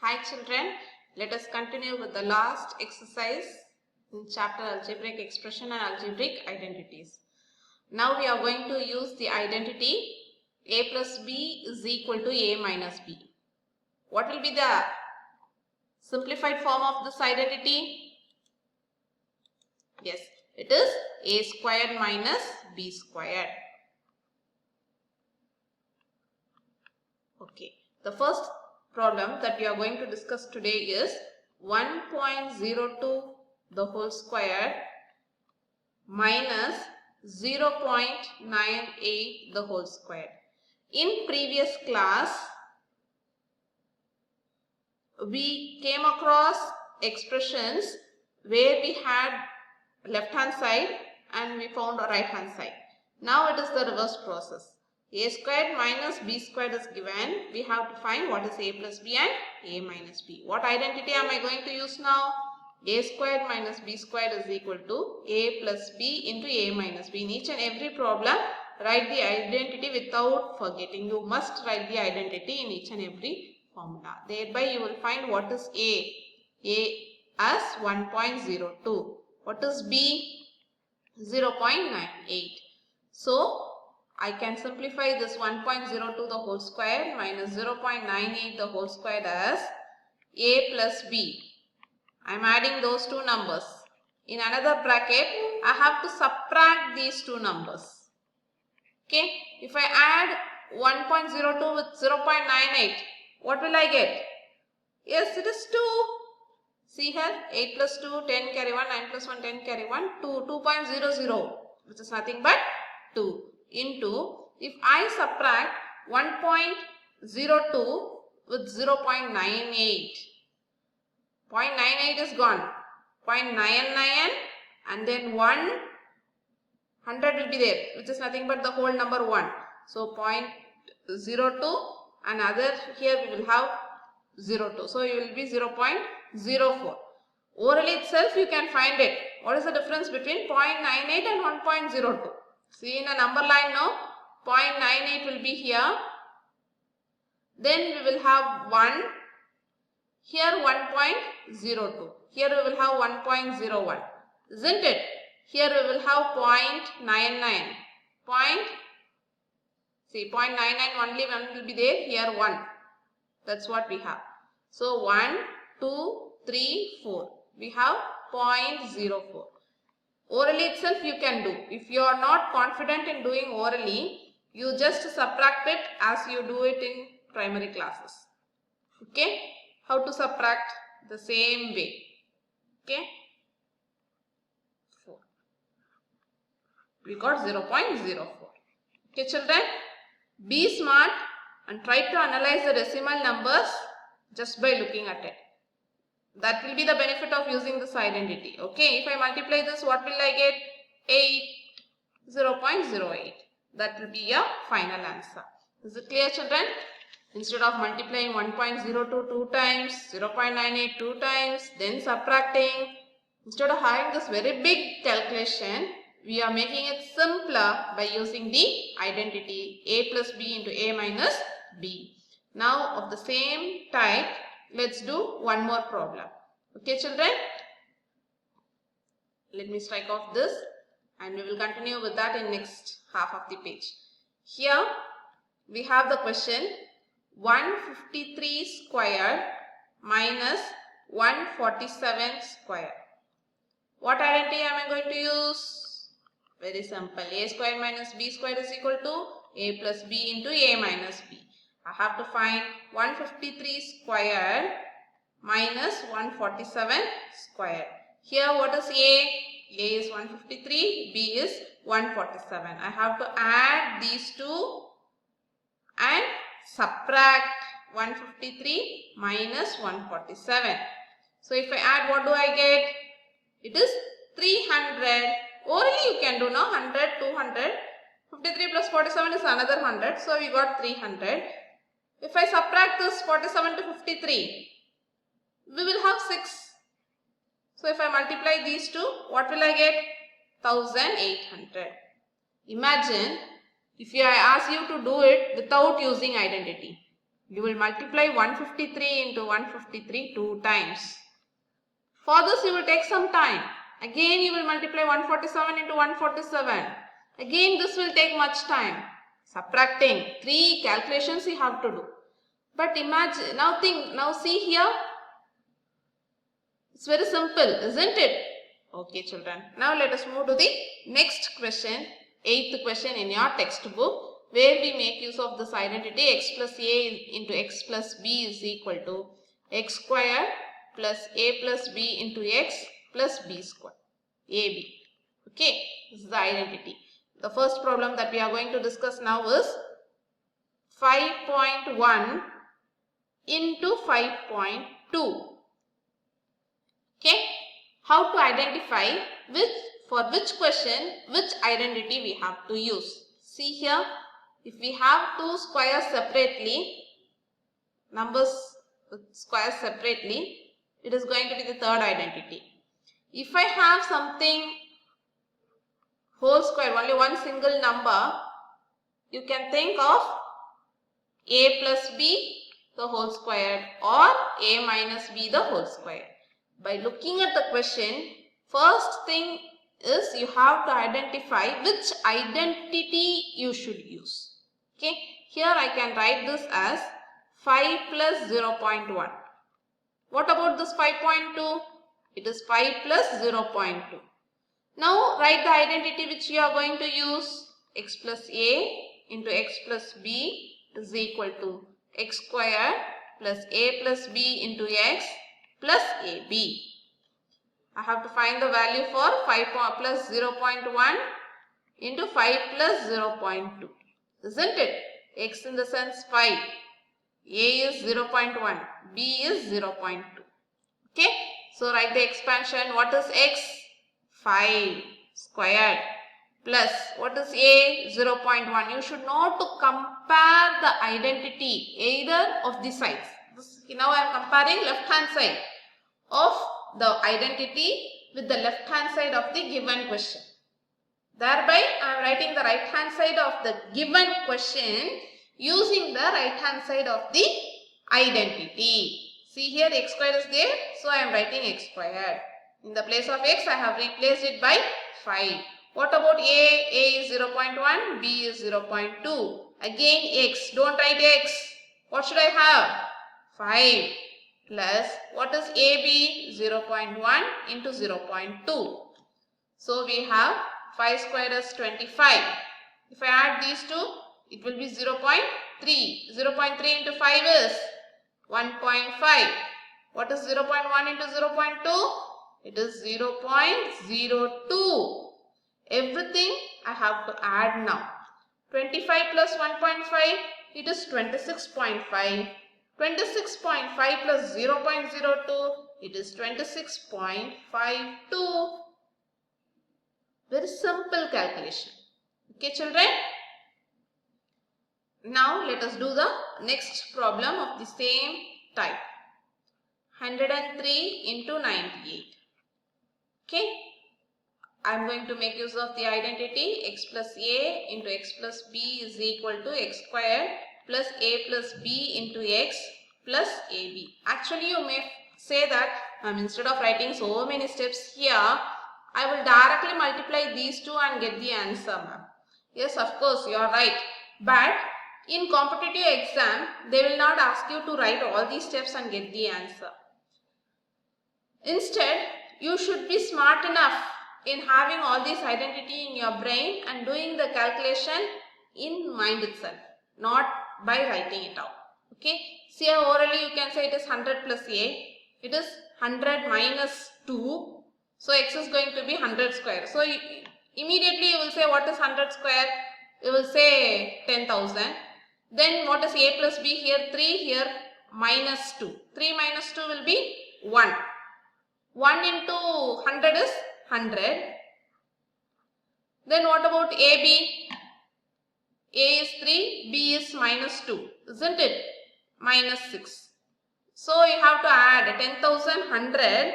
Hi children, let us continue with the last exercise in chapter Algebraic Expression and Algebraic Identities. Now we are going to use the identity a plus b is equal to a minus b. What will be the simplified form of this identity? Yes, it is a squared minus b squared. Okay, the first problem that we are going to discuss today is 1.02 the whole square minus 0.98 the whole square. In previous class, we came across expressions where we had left hand side and we found a right hand side. Now it is the reverse process. A squared minus b squared is given. We have to find what is a plus b and a minus b. What identity am I going to use now? A squared minus b squared is equal to a plus b into a minus b. In each and every problem, write the identity without forgetting. You must write the identity in each and every formula. Thereby you will find what is a. A as 1.02. What is b? 0.98. So I can simplify this 1.02 the whole square minus 0.98 the whole square as a plus b. I am adding those two numbers. In another bracket, I have to subtract these two numbers. Okay, if I add 1.02 with 0.98, what will I get? Yes, it is 2. See here, 8 plus 2, 10 carry 1, 9 plus 1, 10 carry 1, 2, 2.00, which is nothing but 2 into, if I subtract 1.02 with 0.98, 0.98 is gone, 0.99 and then 100 will be there, which is nothing but the whole number 1. So 0.02 and other here we will have 0.2. So it will be 0.04. Orally itself you can find it. What is the difference between 0.98 and 1.02? See in a number line now, 0.98 will be here. Then we will have 1. Here 1.02. Here we will have 1.01. Isn't it? Here we will have 0.99. See 0.99 only one will be there. Here 1. That's what we have. So 1, 2, 3, 4. We have 0.04. Orally itself you can do. If you are not confident in doing orally, you just subtract it as you do it in primary classes. Okay? How to subtract? The same way. Okay? 4. We got 0.04. Okay children? Be smart and try to analyze the decimal numbers just by looking at it. That will be the benefit of using this identity. Okay, if I multiply this, what will I get? 8, 0.08. That will be your final answer. Is it clear children? Instead of multiplying 1.02 2 times, 0.98 2 times, then subtracting, instead of having this very big calculation, we are making it simpler by using the identity a plus b into a minus b. Now of the same type, let's do one more problem. Okay children? Let me strike off this and we will continue with that in next half of the page. Here we have the question 153 squared minus 147 squared. What identity am I going to use? Very simple. A squared minus b squared is equal to a plus b into a minus b. I have to find 153 squared minus 147 squared. Here what is A? A is 153, B is 147. I have to add these two and subtract 153 minus 147. So if I add, what do I get? It is 300. Orally you can do now 100, 200. 53 plus 47 is another 100. So we got 300. If I subtract this 47 to 53, we will have 6. So if I multiply these two, what will I get? 1800. Imagine if I ask you to do it without using identity. You will multiply 153 into 153 2 times. For this you will take some time. Again you will multiply 147 into 147. Again this will take much time. Subtracting 3 calculations you have to do. But imagine, now see here. It's very simple, isn't it? Okay children. Now let us move to the next question. 8th question in your textbook, where we make use of this identity x plus a into x plus b is equal to x square plus a plus b into x plus b square, ab. Okay, this is the identity. The first problem that we are going to discuss now is 5.1 into 5.2. Okay, how to identify for which question which identity we have to use. See here, if we have two squares separately, numbers with squares separately, it is going to be the third identity. If I have something whole square, only one single number, you can think of a plus b the whole square or a minus b the whole square. By looking at the question, first thing is you have to identify which identity you should use. Okay, here I can write this as 5 plus 0.1. What about this 5.2? It is 5 plus 0.2. Now write the identity which you are going to use. X plus a into x plus b is equal to x square plus a plus b into x plus ab. I have to find the value for 5 plus 0.1 into 5 plus 0.2. Isn't it? X in the sense 5. A is 0.1. B is 0.2. Okay. So write the expansion. What is x? 5 squared plus what is a? 0.1. You should know to compare the identity either of the sides. Now I am comparing left hand side of the identity with the left hand side of the given question. Thereby I am writing the right hand side of the given question using the right hand side of the identity. See here x squared is there, so I am writing x squared. In the place of x I have replaced it by 5. What about a? A is 0.1, b is 0.2. Again x, don't write x. What should I have? 5 plus what is AB? 0.1 into 0.2. So we have 5 squared is 25. If I add these two, it will be 0.3. 0.3 into 5 is 1.5. What is 0.1 into 0.2? It is 0.02. Everything I have to add now. 25 plus 1.5, it is 26.5. 26.5 plus 0.02, it is 26.52. Very simple calculation. Okay children. Now let us do the next problem of the same type. 103 into 98. Okay. I am going to make use of the identity x plus a into x plus b is equal to x squared plus a plus b into x plus ab. Actually you may say that instead of writing so many steps here, I will directly multiply these two and get the answer, ma'am. Yes, of course you are right. But in competitive exam, they will not ask you to write all these steps and get the answer. Instead, you should be smart enough in having all these identity in your brain and doing the calculation in mind itself, not by writing it out. Okay. See here orally you can say it is 100 plus a. It is 100 minus 2. So x is going to be 100 square. So immediately you will say what is 100 square? You will say 10,000. Then what is a plus b here? 3 here minus 2. 3 minus 2 will be 1. 1 into 100 is 100. Then what about AB? A is 3, B is minus 2, isn't it? Minus 6. So you have to add 10,100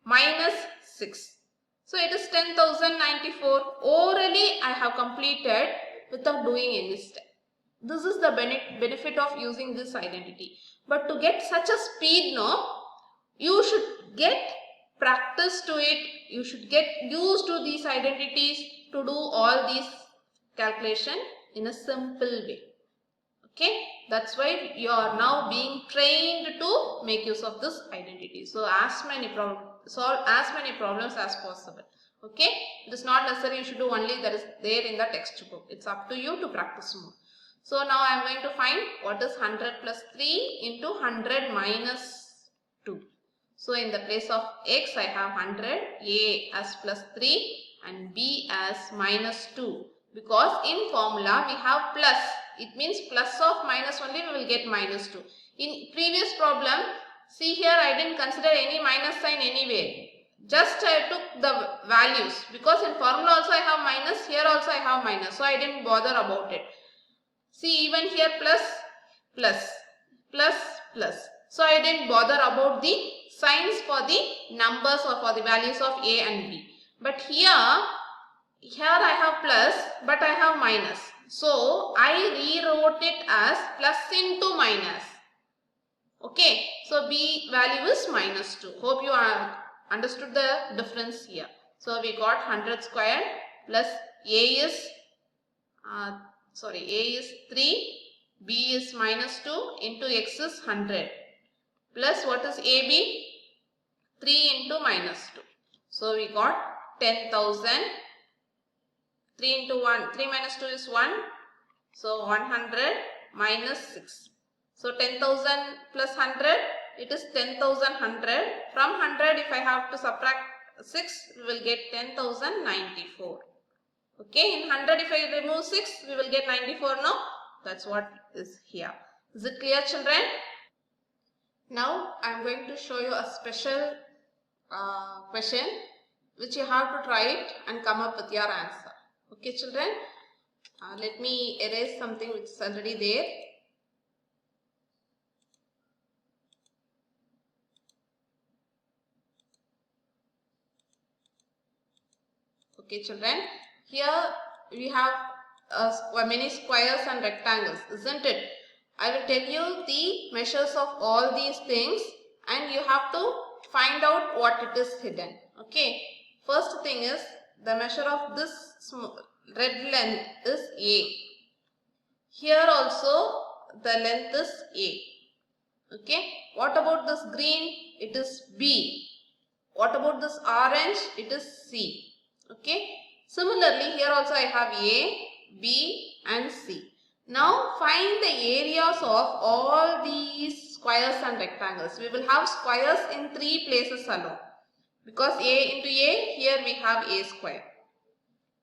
minus 6. So it is 10,094. Orally I have completed without doing any step. This is the benefit of using this identity. But to get such a speed, you should get practice to it. You should get used to these identities to do all these calculation in a simple way. Okay, that's why you are now being trained to make use of this identity. So solve as many problems as possible. Okay, it is not necessary you should do only that is there in the textbook. It's up to you to practice more. So now I am going to find what is 100 plus 3 into 100 minus 2. So in the place of x I have 100, a as plus 3 and b as minus 2. Because in formula we have plus. It means plus of minus only we will get minus 2. In previous problem, see here I didn't consider any minus sign anywhere. Just I took the values. Because in formula also I have minus, here also I have minus. So I didn't bother about it. See, even here plus, plus, plus, plus. So I didn't bother about the signs for the numbers or for the values of a and b. But here I have plus, but I have minus. So I rewrote it as plus into minus. Okay, so b value is minus 2. Hope you understood the difference here. So we got 100 squared plus a is a is 3, b is minus 2 into x is 100 plus what is ab? 3 into minus 2. So we got 10,000. 3 into 1, 3 minus 2 is 1. So 100 minus 6. So 10,000 plus 100, it is 10,100. From 100 if I have to subtract 6, we will get 10,094. Okay, in 100 if I remove 6, we will get 94 now. That's what is here. Is it clear, children? Now I am going to show you a special question which you have to try it and come up with your answer. Okay, children? Let me erase something which is already there. Okay, children? Here we have many squares and rectangles, isn't it? I will tell you the measures of all these things and you have to find out what it is hidden. Okay. First thing is the measure of this red length is A. Here also the length is A. Okay. What about this green? It is B. What about this orange? It is C. Okay. Similarly, here also I have A, B and C. Now find the areas of all these squares and rectangles. We will have squares in 3 places alone. Because A into A, here we have A square.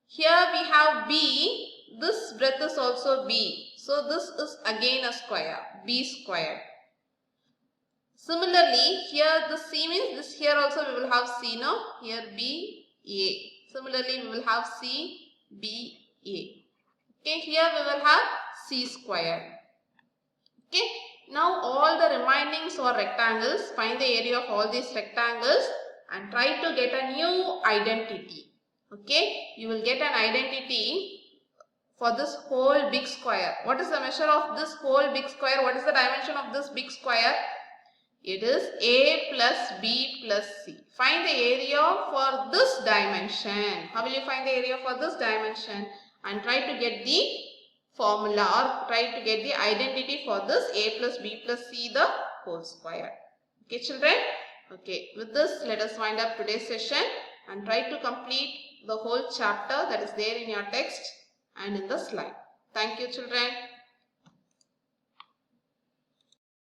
Here we have B, this breadth is also B. So this is again a square, B squared. Similarly, here the C means this, here also we will have C now. Here B, A. Similarly, we will have C, B, A. Okay, here we will have C squared. Okay, now all the remainings or rectangles, find the area of all these rectangles and try to get a new identity. Okay, you will get an identity for this whole big square. What is the measure of this whole big square? What is the dimension of this big square? It is A plus B plus C. Find the area for this dimension. How will you find the area for this dimension? And try to get the formula or try to get the identity for this A plus B plus C the whole square. Okay, children? Okay, with this let us wind up today's session and try to complete the whole chapter that is there in your text and in the slide. Thank you, children.